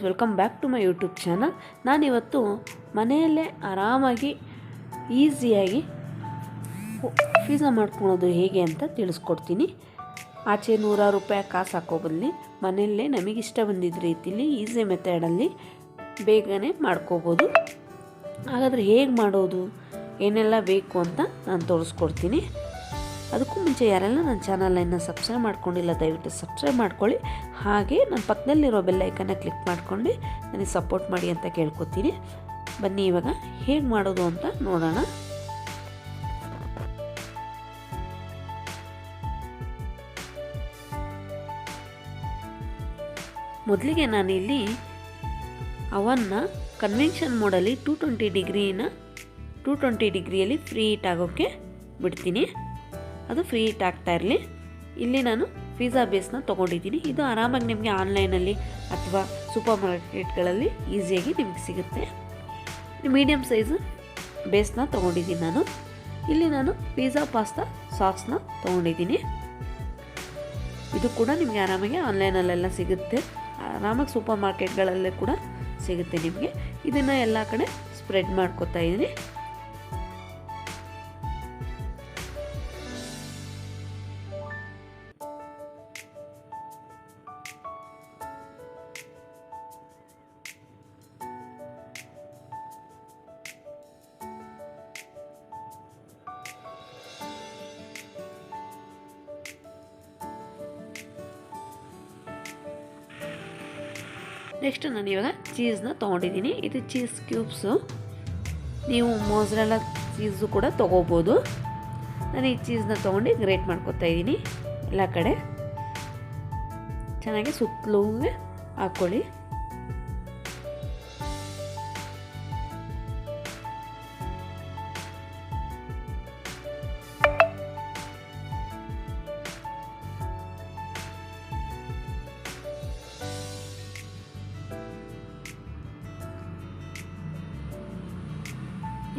Welcome back to my YouTube channel. ನಾನಿವತ್ತು ಮನೆಯಲ್ಲೇ ಆರಾಮಾಗಿ ಈಸಿಯಾಗಿ ಪಿಜ್ಜಾ ಮಾಡ್ಕೊಳ್ಳೋದು ಹೇಗೆ ಅಂತ ತಿಳಿಸ್ಕೊಡ್ತೀನಿ. ಆಚೆ 100 ರೂಪಾಯಿ ಕಾಸು ಹಾಕೋ ಬದಲು ಮನೆಯಲ್ಲೇ ನಮಗಿಷ್ಟ ಬಂದಿದ್ದ ರೀತಿಲಿ ಈಸಿ ಮೆಥಡಲ್ಲಿ ಬೇಗನೆ ಮಾಡ್ಕೋಬೋದು. ಹಾಗಾದರೆ ಹೇಗೆ ಮಾಡೋದು, ಏನೆಲ್ಲ ಬೇಕು ಅಂತ ನಾನು ತೋರಿಸ್ಕೊಡ್ತೀನಿ. ಅದಕ್ಕೂ ಮುಂಚೆ ಯಾರೆಲ್ಲ ನನ್ನ ಚಾನಲನ್ನು ಸಬ್ಸ್ಕ್ರೈಬ್ ಮಾಡ್ಕೊಂಡಿಲ್ಲ ದಯವಿಟ್ಟು ಸಬ್ಸ್ಕ್ರೈಬ್ ಮಾಡ್ಕೊಳ್ಳಿ. ಹಾಗೆ ನನ್ನ ಪಕ್ಕದಲ್ಲಿರೋ ಬೆಲ್ ಐಕನ್ನ ಕ್ಲಿಕ್ ಮಾಡ್ಕೊಂಡು ನನಗೆ ಸಪೋರ್ಟ್ ಮಾಡಿ ಅಂತ ಕೇಳ್ಕೊತೀನಿ. ಬನ್ನಿ ಇವಾಗ ಹೇಗೆ ಮಾಡೋದು ಅಂತ ನೋಡೋಣ. ಮೊದಲಿಗೆ ನಾನಿಲ್ಲಿ ಅವನ್ನ ಕನ್ವೆನ್ಷನ್ ಮೋಡಲ್ಲಿ 220 ಡಿಗ್ರಿಯಲ್ಲಿ ಫ್ರೀ ಹೀಟ್ ಆಗೋಕ್ಕೆ ಬಿಡ್ತೀನಿ. ಅದು ಫ್ರೀ ಹೀಟ್ ಆಗ್ತಾ ಇರಲಿ. ಇಲ್ಲಿ ನಾನು ಪಿಜ್ಜಾ ಬೇಸ್ನ ತೊಗೊಂಡಿದ್ದೀನಿ. ಇದು ಆರಾಮಾಗಿ ನಿಮಗೆ ಆನ್ಲೈನಲ್ಲಿ ಅಥವಾ ಸೂಪರ್ ಮಾರ್ಕೆಟ್ಗಳಲ್ಲಿ ಈಸಿಯಾಗಿ ನಿಮಗೆ ಸಿಗುತ್ತೆ. ಮೀಡಿಯಮ್ ಸೈಜ್ ಬೇಸ್ನ ತೊಗೊಂಡಿದ್ದೀನಿ ನಾನು. ಇಲ್ಲಿ ನಾನು ಪಿಜ್ಜಾ ಪಾಸ್ತಾ ಸಾಸ್ನ ತೊಗೊಂಡಿದ್ದೀನಿ. ಇದು ಕೂಡ ನಿಮಗೆ ಆರಾಮಾಗಿ ಆನ್ಲೈನಲ್ಲೆಲ್ಲ ಸಿಗುತ್ತೆ, ಆರಾಮಾಗಿ ಸೂಪರ್ ಮಾರ್ಕೆಟ್ಗಳಲ್ಲೇ ಕೂಡ ಸಿಗುತ್ತೆ ನಿಮಗೆ. ಇದನ್ನು ಎಲ್ಲ ಕಡೆ ಸ್ಪ್ರೆಡ್ ಮಾಡ್ಕೊತಾ ಇದ್ದೀನಿ. ನೆಕ್ಸ್ಟ್ ನಾನು ಇವಾಗ ಚೀಸ್ನ ತೊಗೊಂಡಿದ್ದೀನಿ. ಇದು ಚೀಸ್ ಕ್ಯೂಬ್ಸು. ನೀವು ಮೊಸರೆಲ್ಲ ಚೀಸು ಕೂಡ ತೊಗೋಬೋದು. ನಾನು ಈ ಚೀಸ್ನ ತೊಗೊಂಡು ಗ್ರೇಟ್ ಮಾಡ್ಕೊತಾ ಇದ್ದೀನಿ. ಎಲ್ಲ ಕಡೆ ಚೆನ್ನಾಗಿ ಸುತ್ತಲೂ ಹಾಕ್ಕೊಳ್ಳಿ.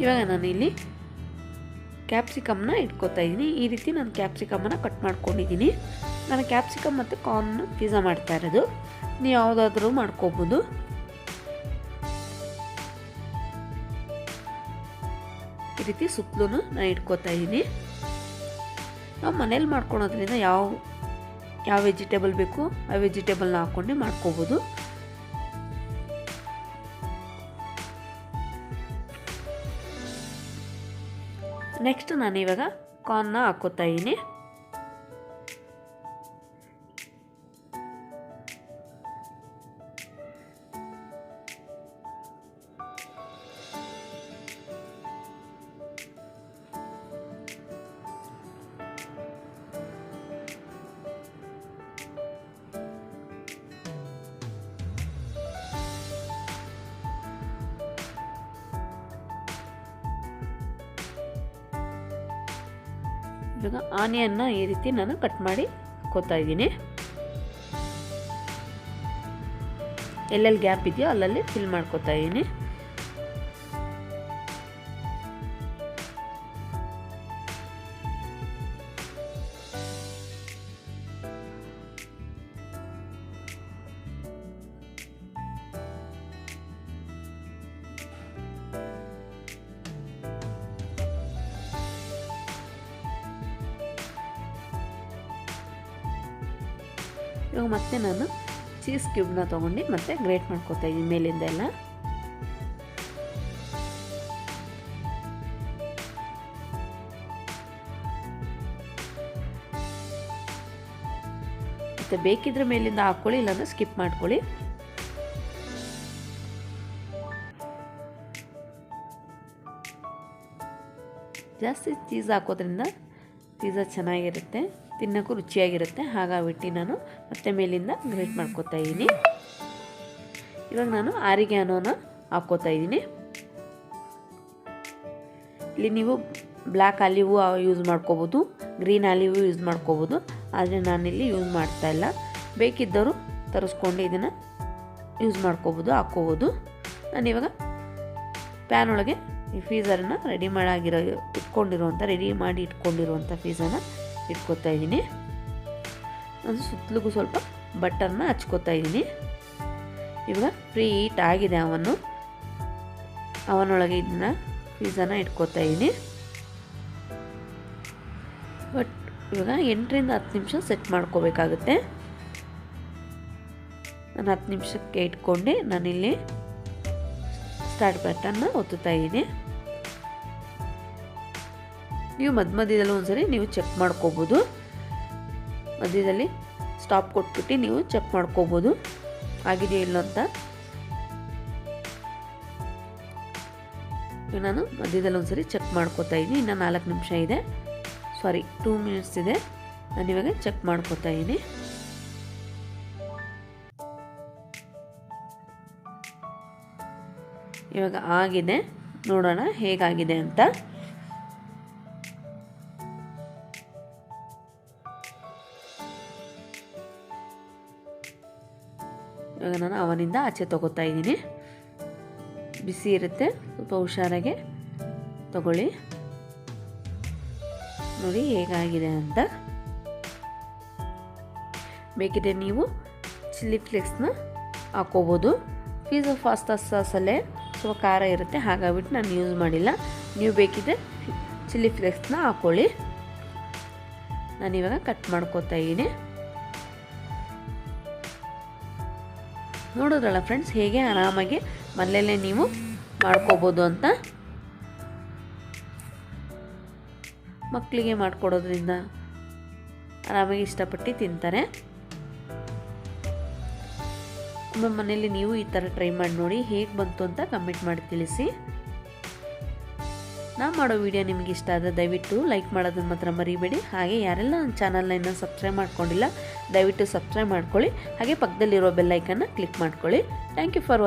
ಇವಾಗ ನಾನು ಇಲ್ಲಿ ಕ್ಯಾಪ್ಸಿಕಮ್ನ ಇಟ್ಕೋತಾ ಇದ್ದೀನಿ. ಈ ರೀತಿ ನಾನು ಕ್ಯಾಪ್ಸಿಕಮನ್ನು ಕಟ್ ಮಾಡ್ಕೊಂಡಿದ್ದೀನಿ. ನಾನು ಕ್ಯಾಪ್ಸಿಕಮ್ ಮತ್ತು ಕಾರ್ನ್ ಪಿಜ್ಜಾ ಮಾಡ್ತಾ ಇರೋದು. ನೀವು ಯಾವುದಾದ್ರೂ ಮಾಡ್ಕೋಬೋದು. ಈ ರೀತಿ ಸುತ್ತಲೂ ನಾನು ಇಟ್ಕೋತಾ ಇದ್ದೀನಿ. ನಾವು ಮನೇಲಿ ಮಾಡ್ಕೊಳೋದ್ರಿಂದ ಯಾವ ವೆಜಿಟೇಬಲ್ ಬೇಕು ಆ ವೆಜಿಟೇಬಲ್ನ ಹಾಕ್ಕೊಂಡು ಮಾಡ್ಕೋಬೋದು. ನೆಕ್ಸ್ಟ್ ನಾನು ಇವಾಗ ಕಾರ್ನ್ನ ಹಾಕೋತಾ ಇದ್ದೀನಿ. ಇವಾಗ ಆನಿಯನ್ನ ಈ ರೀತಿ ನಾನು ಕಟ್ ಮಾಡಿ ಹಾಕೋತಾ ಇದ್ದೀನಿ. ಎಲ್ಲೆಲ್ಲಿ ಗ್ಯಾಪ್ ಇದೆಯೋ ಅಲ್ಲಲ್ಲಿ ಫಿಲ್ ಮಾಡ್ಕೋತಾ ಇದ್ದೀನಿ. ಇವಾಗ ಮತ್ತೆ ನಾನು ಚೀಸ್ ಕ್ಯೂಬ್ನ ತೊಗೊಂಡು ಮತ್ತೆ ಗ್ರೇಟ್ ಮಾಡ್ಕೊತಾ ಇದ್ದೀನಿ ಮೇಲಿಂದ ಎಲ್ಲ. ಮತ್ತೆ ಬೇಕಿದ್ರೆ ಮೇಲಿಂದ ಹಾಕ್ಕೊಳ್ಳಿ, ಇಲ್ಲಾಂದ್ರೆ ಸ್ಕಿಪ್ ಮಾಡ್ಕೊಳ್ಳಿ. ಜಾಸ್ತಿ ಚೀಸ್ ಹಾಕೋದ್ರಿಂದ ಪಿಜ್ಜಾ ಚೆನ್ನಾಗಿರುತ್ತೆ, ತಿನ್ನೋಕ್ಕೂ ರುಚಿಯಾಗಿರುತ್ತೆ. ಹಾಗಾಗಿಬಿಟ್ಟು ನಾನು ಮತ್ತೆ ಮೇಲಿಂದ ಗ್ರೇಟ್ ಮಾಡ್ಕೊತಾ ಇದ್ದೀನಿ. ಇವಾಗ ನಾನು ಆರಿಗ್ಯಾನೋನ ಹಾಕ್ಕೋತಾ ಇದ್ದೀನಿ. ಇಲ್ಲಿ ನೀವು ಬ್ಲ್ಯಾಕ್ ಆಲಿವು ಯೂಸ್ ಮಾಡ್ಕೋಬೋದು, ಗ್ರೀನ್ ಆಲಿವು ಯೂಸ್ ಮಾಡ್ಕೋಬೋದು. ಆದರೆ ನಾನಿಲ್ಲಿ ಯೂಸ್ ಮಾಡ್ತಾ ಇಲ್ಲ. ಬೇಕಿದ್ದವರು ತರಿಸ್ಕೊಂಡು ಇದನ್ನು ಯೂಸ್ ಮಾಡ್ಕೋಬೋದು, ಹಾಕ್ಕೋಬೋದು. ನಾನಿವಾಗ ಪ್ಯಾನ್ ಒಳಗೆ ಈ ಪಿಜ್ಜಾನ ರೆಡಿ ಮಾಡಿ ಇಟ್ಕೊಂಡಿರುವಂಥ ಪಿಜ್ಜಾನ ಇಟ್ಕೋತಾ ಇದ್ದೀನಿ. ನಾನು ಸುತ್ತಲಿಗೂ ಸ್ವಲ್ಪ ಬಟರ್ನ ಹಚ್ಕೋತಾ ಇದ್ದೀನಿ. ಇವಾಗ ಪ್ರೀ ಹೀಟ್ ಆಗಿದೆ ಅವನೊಳಗೆ ಇದನ್ನ ಪಿಜ್ಜಾನ ಇಟ್ಕೋತಾ ಇದ್ದೀನಿ. ಬಟ್ ಇವಾಗ 8ರಿಂದ 10 ನಿಮಿಷ ಸೆಟ್ ಮಾಡ್ಕೋಬೇಕಾಗುತ್ತೆ. ನಾನು 10 ನಿಮಿಷಕ್ಕೆ ಇಟ್ಕೊಂಡೆ ನಾನಿಲ್ಲಿ ಸ್ಟಾರ್ಟ್ ಬಟನ್ನ ಒತ್ತುತ್ತಾ ಇದ್ದೀನಿ. ನೀವು ಮಧ್ಯದಲ್ಲಿ ಒಂದ್ಸರಿ ನೀವು ಚೆಕ್ ಮಾಡ್ಕೋಬೋದು. ಮಧ್ಯದಲ್ಲಿ ಸ್ಟಾಪ್ ಕೊಟ್ಬಿಟ್ಟು ನೀವು ಚೆಕ್ ಮಾಡ್ಕೋಬೋದು ಆಗಿದೆಯೋ ಇಲ್ಲ ಅಂತ. ನಾನು ಮಧ್ಯದಲ್ಲಿ ಒಂದ್ಸರಿ ಚೆಕ್ ಮಾಡ್ಕೋತಾ ಇದ್ದೀನಿ. ಇನ್ನು 4 ನಿಮಿಷ ಇದೆ, 2 ಮಿನಿಟ್ಸ್ ಇದೆ. ನಾನು ಇವಾಗ ಚೆಕ್ ಮಾಡ್ಕೋತಾ ಇದ್ದೀನಿ. ಇವಾಗ ಆಗಿದೆ, ನೋಡೋಣ ಹೇಗಾಗಿದೆ ಅಂತ. ಇವಾಗ ನಾನು ಅವನಿಂದ ಆಚೆ ತಗೋತಾ ಇದ್ದೀನಿ. ಬಿಸಿ ಇರುತ್ತೆ, ಸ್ವಲ್ಪ ಹುಷಾರಾಗೆ ತಗೊಳ್ಳಿ. ನೋಡಿ ಹೇಗಾಗಿದೆ ಅಂತ. ಬೇಕಿದ್ರೆ ನೀವು ಚಿಲ್ಲಿ ಫ್ಲೇಕ್ಸ್ನ ಹಾಕೋಬೋದು. ಪಿಜ್ಜಾ ಪಾಸ್ತಾ ಸಾಸಲ್ಲೇ ಸ್ವಲ್ಪ ಖಾರ ಇರುತ್ತೆ, ಹಾಗಾಗ್ಬಿಟ್ಟು ನಾನು ಯೂಸ್ ಮಾಡಿಲ್ಲ. ನೀವು ಬೇಕಿದ್ರೆ ಚಿಲ್ಲಿ ಫ್ಲೇಕ್ಸ್ನ ಹಾಕ್ಕೊಳ್ಳಿ. ನಾನಿವಾಗ ಕಟ್ ಮಾಡ್ಕೋತಾ ಇದ್ದೀನಿ. ನೋಡೋದ್ರಲ್ಲ ಫ್ರೆಂಡ್ಸ್, ಹೇಗೆ ಆರಾಮಾಗಿ ಮನೆಯಲ್ಲೇ ನೀವು ಮಾಡ್ಕೋಬೋದು ಅಂತ. ಮಕ್ಕಳಿಗೆ ಮಾಡಿಕೊಡೋದ್ರಿಂದ ಆರಾಮಾಗಿ ಇಷ್ಟಪಟ್ಟು ತಿಂತಾರೆ. ಒಮ್ಮೆ ಮನೆಯಲ್ಲಿ ನೀವು ಈ ಥರ ಟ್ರೈ ಮಾಡಿ ನೋಡಿ, ಹೇಗೆ ಬಂತು ಅಂತ ಕಮೆಂಟ್ ಮಾಡಿ ತಿಳಿಸಿ. ನಾನು ಮಾಡೋ ವಿಡಿಯೋ ನಿಮಗೆ ಇಷ್ಟ ಆದರೆ ದಯವಿಟ್ಟು ಲೈಕ್ ಮಾಡೋದನ್ನು ಮಾತ್ರ ಮರಿಬೇಡಿ. ಹಾಗೆ ಯಾರೆಲ್ಲ ನನ್ನ ಚಾನಲ್ನ ಇನ್ನೂ ಸಬ್ಸ್ಕ್ರೈಬ್ ಮಾಡ್ಕೊಂಡಿಲ್ಲ ದಯವಿಟ್ಟು ಸಬ್ಸ್ಕ್ರೈಬ್ ಮಾಡ್ಕೊಳ್ಳಿ. ಹಾಗೆ ಪಕ್ಕದಲ್ಲಿರೋ ಬೆಲ್ ಐಕನ್ನ ಕ್ಲಿಕ್ ಮಾಡ್ಕೊಳ್ಳಿ. Thank you for